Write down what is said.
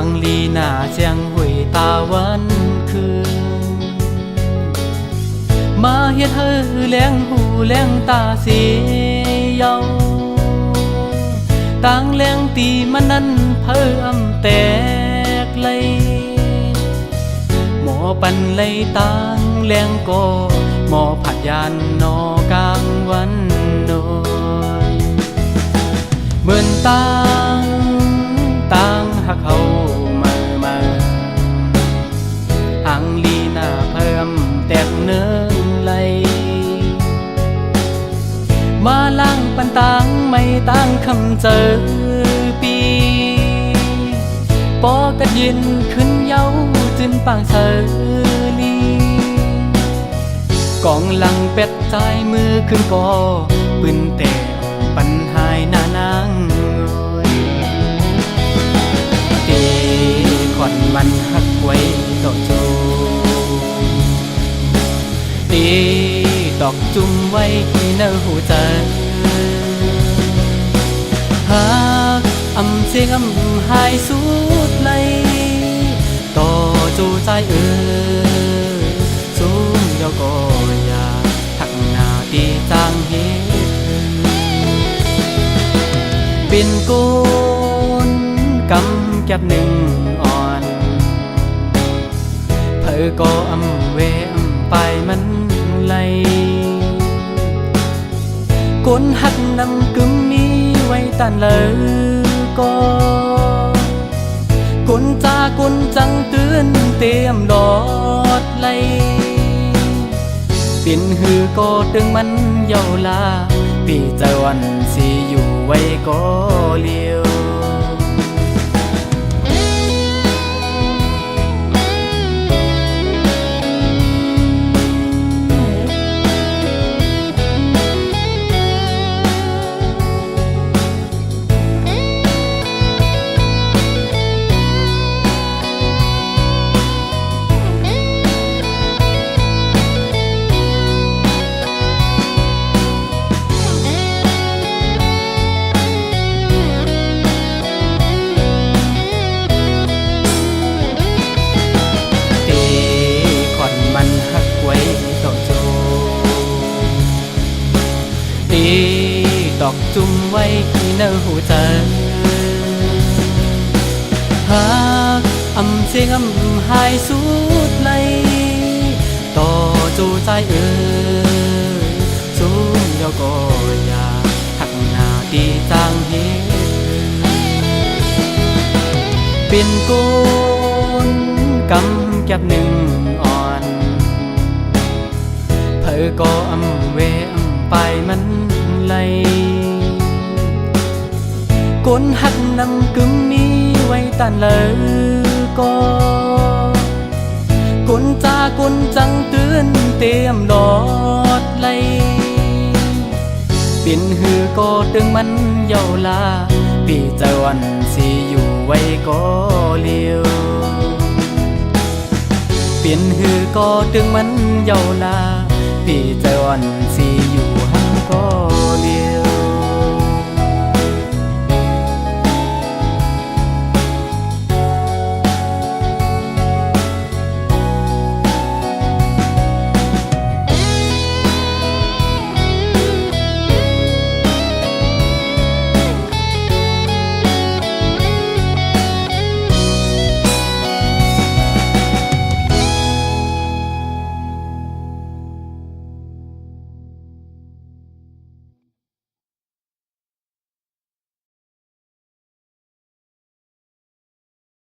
hàng ly nà giang hủy ta vẫnคืนมาเฮ็ดเฮอแรงหูแรงตาเสียเยาต่างแรงตีมันนั้นเพิ่มแตกไหลหมอปันไหลต่างแรงก็หมอผัดยานนอกลางวันน้อยเหมือนต่างหักเขามาหังลีน่าเพิ่มแตกเนื้อไหลมาล่างปันต่างไม่ต่างคำเจอปีปอกัดยินขึ้นเย้าจินปางเชอลีกองหลังเป็ดใจมือขึ้นก่อปืนแต่ปันหายหน้านางตีขอนมันหักไว้ต่อโจตีดอกจุ่มไว้ที่เนื้อหูใจหากเสียงหายสุดเลยต่อจูใจสูงเดียวก็อยากทักหน้าตีจางเฮ็ดเป็นก้นกำแก็บหนึ่งอ่อนเธอก็เวไปมันไหลก้นหักนำกึมมีไว้ตันเลยก็ก้นจาก้นจังเตือนเตรียมดอดไหลปิ่นหือก็ตึงมันเยาลาปีเจวันสิอยู่ไว้ก็เลี้ยวดอกจุ่มไว้ที่เนื้อหูใจหากเสียงหายสุดเลยต่อจูใจสูงเดียวก็อยากทักหน้าตีจางเฮ็ดเป็นก้นกำแก็บหนึ่งอ่อนเธอก็เวไปมันไหลก้นหักนำกึมมีไว้ตันเลยก็ก้นจาก้นจังเตือนเตรียมดอดไหลปิ่นหือก็ตึงมันเยาลาปีเจวันสิอยู่ไว้ก็เลี้ยวปิ่นหือก็ตึงมันเยาลาปีเจวันสิอยู่หังก็